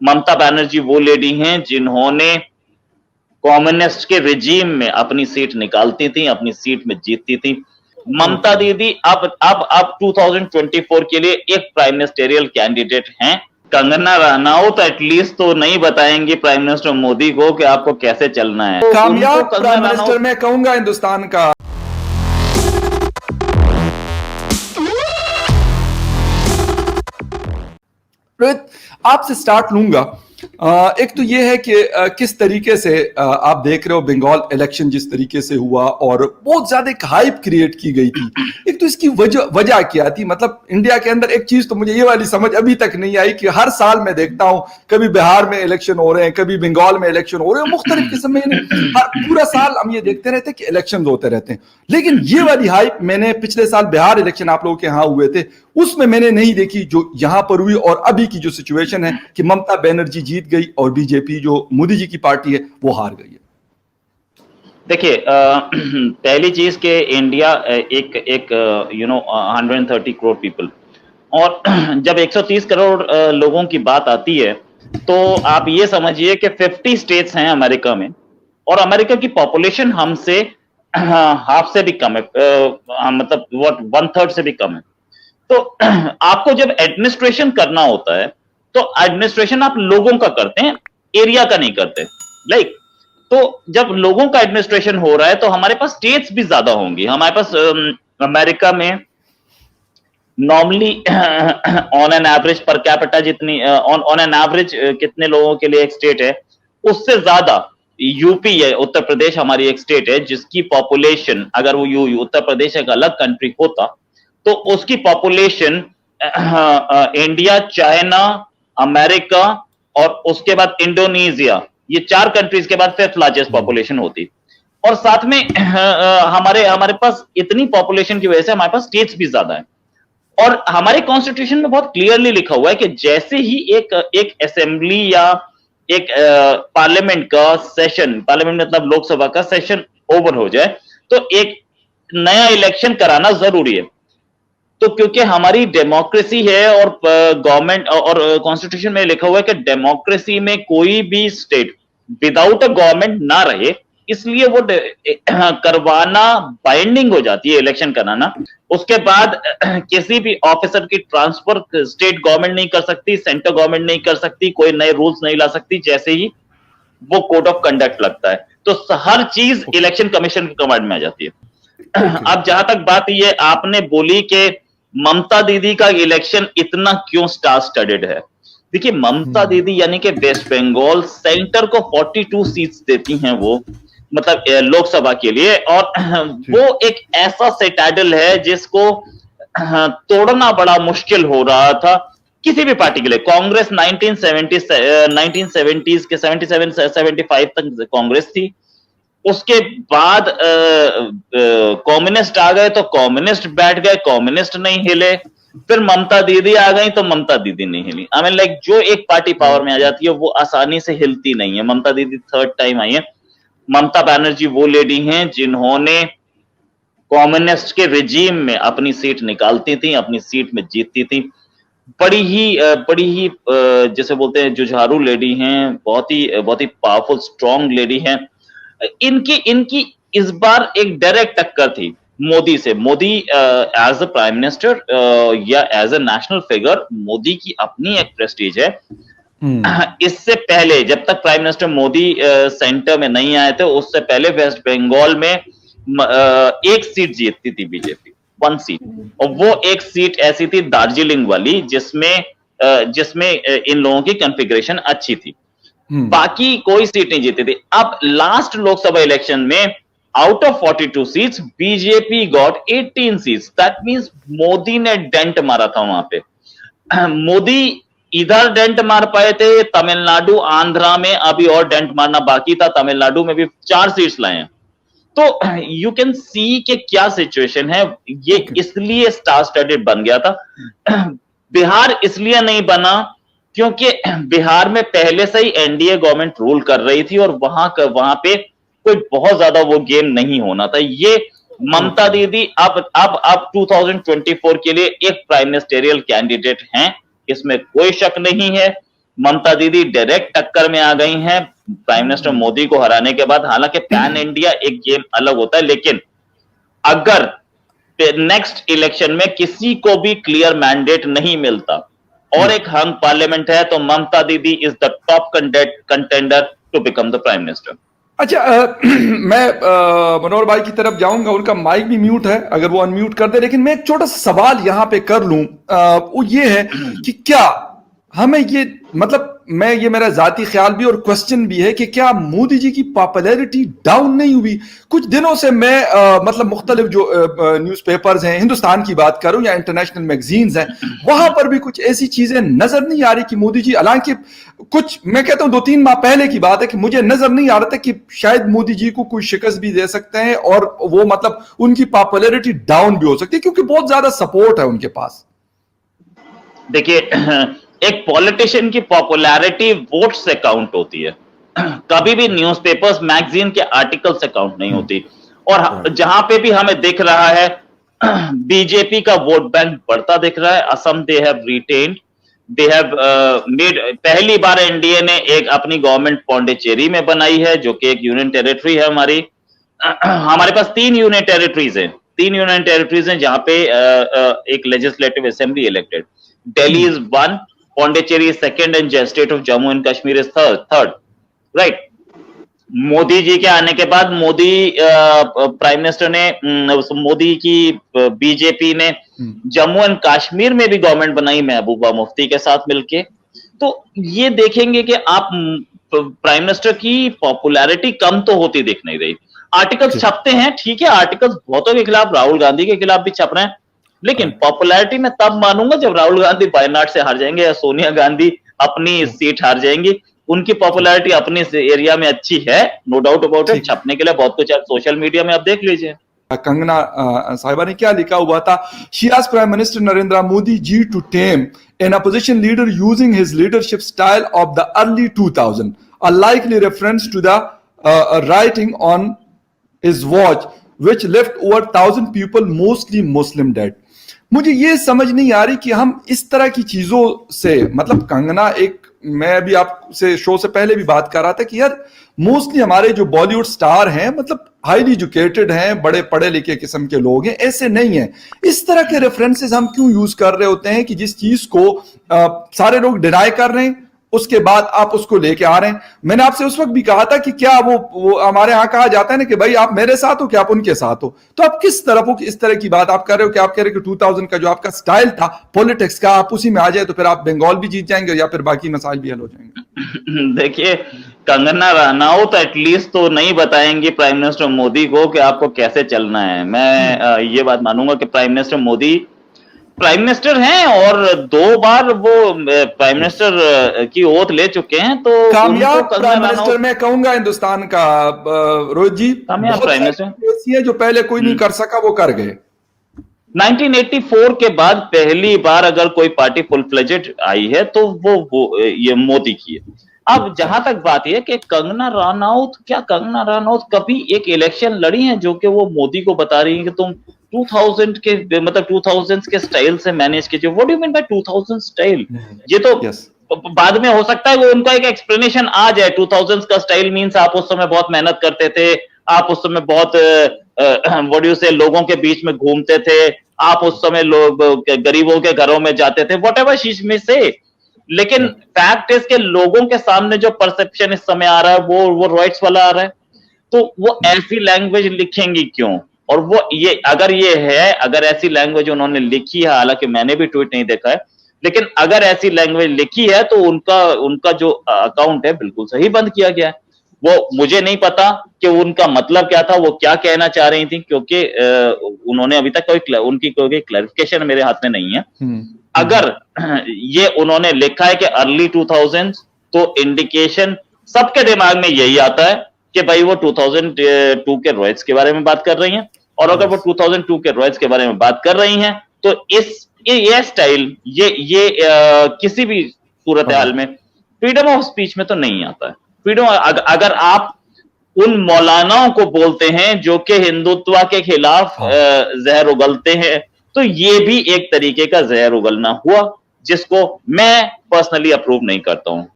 ममता बनर्जी वो लेडी हैं जिन्होंने कम्युनिस्ट के रिजीम में अपनी सीट निकालती थी, अपनी सीट में जीतती थी। ममता दीदी अब 2024 के लिए एक प्राइम मिनिस्टेरियल कैंडिडेट हैं। कंगना रनौत एटलीस्ट तो नहीं बताएंगे प्राइम मिनिस्टर मोदी को कि आपको कैसे चलना है। कामयाब प्राइम मिनिस्टर मैं कहूंगा हिंदुस्तान का। रोहित, आपसे स्टार्ट लूंगा। एक तो ये है कि किस तरीके से आप देख रहे हो बंगाल इलेक्शन जिस तरीके से हुआ और बहुत ज्यादा एक हाइप क्रिएट की गई थी। एक तो इसकी वजह क्या थी? मतलब इंडिया के अंदर एक चीज तो मुझे ये वाली समझ अभी तक नहीं आई कि हर साल मैं देखता हूं कभी बिहार में इलेक्शन हो रहे हैं, कभी बंगाल में इलेक्शन हो रहे हैं, मुख्तलिफ किस्म में पूरा साल हम ये देखते रहते हैं कि इलेक्शन होते रहते हैं। लेकिन ये वाली हाइप मैंने पिछले साल बिहार इलेक्शन आप लोगों के यहाँ हुए थे उसमें मैंने नहीं देखी जो यहां पर हुई। और अभी की जो सिचुएशन है कि ममता बनर्जी जीत गई और बीजेपी जो मोदी जी की पार्टी है वो हार गई है। देखिए, पहली चीज के इंडिया एक 130 करोड़ पीपल, और जब 130 करोड़ लोगों की बात आती है तो आप ये समझिए कि 50 स्टेट्स हैं अमेरिका में, और अमेरिका की पॉपुलेशन हमसे हाफ से भी कम है, मतलब 1/3 से भी कम है। तो आपको जब एडमिनिस्ट्रेशन करना होता है तो एडमिनिस्ट्रेशन आप लोगों का करते हैं, एरिया का नहीं करते। लाइक तो जब लोगों का एडमिनिस्ट्रेशन हो रहा है तो हमारे पास स्टेट्स भी ज्यादा होंगी। हमारे पास अमेरिका में normally on an average per capita जितनी ऑन एन एवरेज कितने लोगों के लिए एक स्टेट है, उससे ज्यादा यूपी है, उत्तर प्रदेश हमारी एक स्टेट है जिसकी पॉपुलेशन, अगर वो उत्तर प्रदेश एक अलग कंट्री होता तो उसकी पॉपुलेशन इंडिया, चाइना, अमेरिका और उसके बाद इंडोनेशिया, ये 4 कंट्रीज के बाद 5th लार्जेस्ट पॉपुलेशन होती। और साथ में हमारे पास इतनी पॉपुलेशन की वजह से हमारे पास स्टेट्स भी ज्यादा है। और हमारे कॉन्स्टिट्यूशन में बहुत क्लियरली लिखा हुआ है कि जैसे ही एक असेंबली या एक पार्लियामेंट का सेशन, पार्लियामेंट मतलब लोकसभा का सेशन ओवर हो जाए तो एक नया इलेक्शन कराना जरूरी है। तो क्योंकि हमारी डेमोक्रेसी है और गवर्नमेंट और कॉन्स्टिट्यूशन में लिखा हुआ है कि डेमोक्रेसी में कोई भी स्टेट विदाउट अ गवर्नमेंट ना रहे, इसलिए वो करवाना बाइंडिंग हो जाती है, इलेक्शन कराना। उसके बाद किसी भी ऑफिसर की ट्रांसफर स्टेट गवर्नमेंट नहीं कर सकती, सेंट्रल गवर्नमेंट नहीं कर सकती, कोई नए रूल्स नहीं ला सकती जैसे ही वो कोड ऑफ कंडक्ट लगता है। तो हर चीज इलेक्शन कमीशन के कमांड में आ जाती है। अब जहां तक बात ये आपने बोली कि ममता दीदी का इलेक्शन इतना क्यों स्टार स्टडेड है, देखिए ममता दीदी यानी कि वेस्ट बंगाल सेंटर को 42 सीट्स देती हैं वो, मतलब लोकसभा के लिए, और वो एक ऐसा सिटाडेल है जिसको तोड़ना बड़ा मुश्किल हो रहा था किसी भी पार्टी के लिए। कांग्रेस 1970s के 77-75 तक कांग्रेस थी, उसके बाद कम्युनिस्ट आ गए तो कम्युनिस्ट बैठ गए, कम्युनिस्ट नहीं हिले। फिर ममता दीदी आ गई तो ममता दीदी नहीं हिली। आई मीन लाइक जो एक पार्टी पावर में आ जाती है वो आसानी से हिलती नहीं है। ममता दीदी 3rd टाइम आई है। ममता बनर्जी वो लेडी हैं जिन्होंने कम्युनिस्ट के रिजीम में अपनी सीट निकालती थी, अपनी सीट में जीतती थी। बड़ी ही जैसे बोलते हैं जुझारू लेडी हैं, बहुत ही पावरफुल स्ट्रॉन्ग लेडी हैं। इनकी इस बार एक डायरेक्ट टक्कर थी मोदी से। Modi as a prime minister या as a national figure, Modi की अपनी एक प्रेस्टीज है। इससे पहले जब तक प्राइम मिनिस्टर मोदी सेंटर में नहीं आए थे, उससे पहले वेस्ट बंगाल में एक सीट जीतती थी बीजेपी, 1 सीट, और वो एक सीट ऐसी थी दार्जिलिंग वाली जिसमें इन लोगों की कॉन्फ़िगरेशन अच्छी थी। बाकी कोई सीट नहीं जीती थी। अब लास्ट लोकसभा इलेक्शन में out of 42 seats BJP got 18 seats. That means Modi ने डेंट मारा था वहां पे। मोदी इधर डेंट मार पाए थे, तमिलनाडु आंध्रा में अभी और डेंट मारना बाकी था। तमिलनाडु में भी 4 सीट्स लाए हैं। तो यू कैन सी कि क्या सिचुएशन है। ये इसलिए स्टार स्टडेड बन गया था। बिहार इसलिए नहीं बना क्योंकि बिहार में पहले से ही एनडीए गवर्नमेंट रूल कर रही थी और वहां पे कोई बहुत ज्यादा वो गेम नहीं होना था। ये ममता दीदी अब 2024 के लिए एक प्राइम मिनिस्टेरियल कैंडिडेट हैं, इसमें कोई शक नहीं है। ममता दीदी डायरेक्ट टक्कर में आ गई हैं प्राइम मिनिस्टर मोदी को हराने के बाद। हालांकि पैन इंडिया एक गेम अलग होता है, लेकिन अगर नेक्स्ट इलेक्शन में किसी को भी क्लियर मैंडेट नहीं मिलता और एक हंग पार्लियामेंट है, तो Mamata Didi is the top contender to become the prime minister. अच्छा, मैं मनोहर भाई की तरफ जाऊंगा, उनका माइक भी म्यूट है, अगर वो अनम्यूट कर दे। लेकिन मैं एक छोटा सा सवाल यहां पे कर लूं, वो ये है कि क्या हमें ये, मतलब मैं, ये मेरा जाती ख्याल भी और क्वेश्चन भी है कि क्या मोदी जी की पॉपुलैरिटी डाउन नहीं हुई? कुछ दिनों से मैं मतलब मुख्तलिफ जो न्यूज़पेपर्स हैं, हिंदुस्तान की बात करूं या इंटरनेशनल मैगजीन्स हैं, वहां पर भी कुछ ऐसी चीजें नजर नहीं आ रही कि मोदी जी, हालांकि कुछ, मैं कहता हूं 2-3 माह पहले की बात है कि मुझे नजर नहीं आ रहा था कि शायद मोदी जी को कोई शिकस्त भी दे सकते हैं और वो मतलब उनकी पॉपुलैरिटी डाउन भी हो सकती है, क्योंकि बहुत ज्यादा सपोर्ट है उनके पास। देखिए, एक पॉलिटिशियन की पॉपुलैरिटी वोट से काउंट होती है, कभी भी न्यूज़पेपर्स मैगजीन के आर्टिकल से काउंट नहीं होती। और जहां पे भी हमें दिख रहा है बीजेपी का वोट बैंक बढ़ता दिख रहा है। Assam they have retained, they have made, पहली बार एनडीए ने एक अपनी गवर्नमेंट पौंडीचेरी में बनाई है, जो कि एक यूनियन टेरिटरी है हमारी। हमारे पास 3 यूनियन टेरिटरीज हैं, 3 यूनियन टेरिटरीज हैं जहां पे एक legislative assembly elected. Delhi is 1, Pondicherry is 2nd, and state of Jammu and Kashmir is 3rd, right? Modi ji के आने के बाद मोदी प्राइम मिनिस्टर ने, मोदी की बीजेपी ने जम्मू एंड कश्मीर में भी गवर्नमेंट बनाई महबूबा मुफ्ती के साथ मिलके। तो ये देखेंगे कि आप प्राइम मिनिस्टर की पॉपुलैरिटी कम तो होती दिख नहीं रही। आर्टिकल्स छपते हैं, ठीक है, आर्टिकल्स बहुतों के खिलाफ, राहुल गांधी के खिलाफ भी छप रहे हैं, लेकिन पॉपुलैरिटी मैं तब मानूंगा जब राहुल गांधी वायनाड से हार जाएंगे या सोनिया गांधी अपनी सीट हार जाएंगी। उनकी पॉपुलैरिटी अपने एरिया में अच्छी है, नो डाउट अबाउट इट, छपने के लिए बहुत कुछ है सोशल मीडिया में, आप देख लीजिए। कंगना साहिबा ने क्या लिखा हुआ था? She asked prime minister Narendra Modi ji to tame an opposition leader using his leadership style of the early 2000, a likely reference to the writing on his watch which left over 1,000 people mostly Muslim dead। मुझे ये समझ नहीं आ रही कि हम इस तरह की चीजों से, मतलब कंगना एक, मैं अभी आपसे शो से पहले भी बात कर रहा था कि यार मोस्टली हमारे जो बॉलीवुड स्टार हैं, मतलब हाईली एजुकेटेड हैं, बड़े पढ़े लिखे किस्म के लोग हैं, ऐसे नहीं हैं। इस तरह के रेफरेंसेस हम क्यों यूज कर रहे होते हैं कि जिस चीज को सारे लोग डिनाई कर रहे हैं, उसके बाद आप उसको लेके आ रहे हैं। मैंने आपसे उस वक्त भी कहा था कि क्या वो हमारे यहाँ कहा जाता है ना कि भाई आप मेरे साथ हो क्या आप उनके साथ हो, तो आप किस तरफ हो कि इस तरह की बात आप कर रहे हो कि आप कह रहे हो कि 2000 का जो आपका स्टाइल था पॉलिटिक्स का, आप उसी में आ जाए तो फिर आप बंगाल भी जीत जाएंगे या फिर बाकी मसाइल भी हल हो जाएंगे। देखिए, कंगना रनौत एटलीस्ट तो नहीं बताएंगी प्राइम मिनिस्टर मोदी को कि आपको कैसे चलना है। मैं ये बात मानूंगा कि prime minister Modi prime minister हैं और 2 बार वो प्राइम मिनिस्टर की ओथ ले चुके हैं, तो कामयाब प्राइम मिनिस्टर मैं कहूंगा हिंदुस्तान का, रोहित जी, कामयाब प्राइम मिनिस्टर ऐसी है जो पहले कोई नहीं कर सका, वो कर गए। 1984 के बाद पहली बार अगर कोई पार्टी फुल फ्लेजेड आई है तो वो ये मोदी की है। अब जहां तक बात यह कि कंगना रनौत, क्या कंगना रनौत कभी एक इलेक्शन लड़ी है जो कि वो मोदी को बता रही है कि तुम 2000 के, मतलब 2000 के स्टाइल से मैनेज कीजिए? What do you mean by 2000 style? ये तो बाद में हो सकता है वो उनका एक एक्सप्लेनेशन आ जाए। 2000 का स्टाइल मींस आप उस समय बहुत मेहनत करते थे, आप उस समय बहुत व्हाट डू यू से लोगों के बीच में घूमते थे, आप उस समय लोग गरीबों के घरों में जाते थे, व्हाटएवर शी मे से। लेकिन फैक्ट इज के लोगों के सामने जो परसेप्शन इस समय आ रहा है वो रॉइट्स वाला आ रहा है, तो वो ऐसी लैंग्वेज लिखेंगी क्यों? और वो ये अगर ऐसी लैंग्वेज उन्होंने लिखी है, हालांकि मैंने भी ट्वीट नहीं देखा है, लेकिन अगर ऐसी लैंग्वेज लिखी है तो उनका जो अकाउंट है बिल्कुल सही बंद किया गया है। वो मुझे नहीं पता कि उनका मतलब क्या था, वो क्या कहना चाह रही थी, क्योंकि उन्होंने अभी तक उनकी कोई क्लैरिफिकेशन मेरे हाथ में नहीं है। अगर ये उन्होंने लिखा है कि अर्ली 2000, तो इंडिकेशन सबके दिमाग में यही आता है कि भाई वो 2002 के रॉयट्स के बारे में बात कर रही हैं। और अगर वो 2002 के रॉयट्स के बारे में बात कर रही हैं तो ये स्टाइल ये किसी भी सूरत हाल में फ्रीडम ऑफ स्पीच में तो नहीं आता है। फ्रीडम, अगर आप उन मौलानाओं को बोलते हैं जो कि हिंदुत्व के खिलाफ जहर उगलते हैं, तो ये भी एक तरीके का जहर उगलना हुआ, जिसको मैं पर्सनली अप्रूव नहीं करता हूं।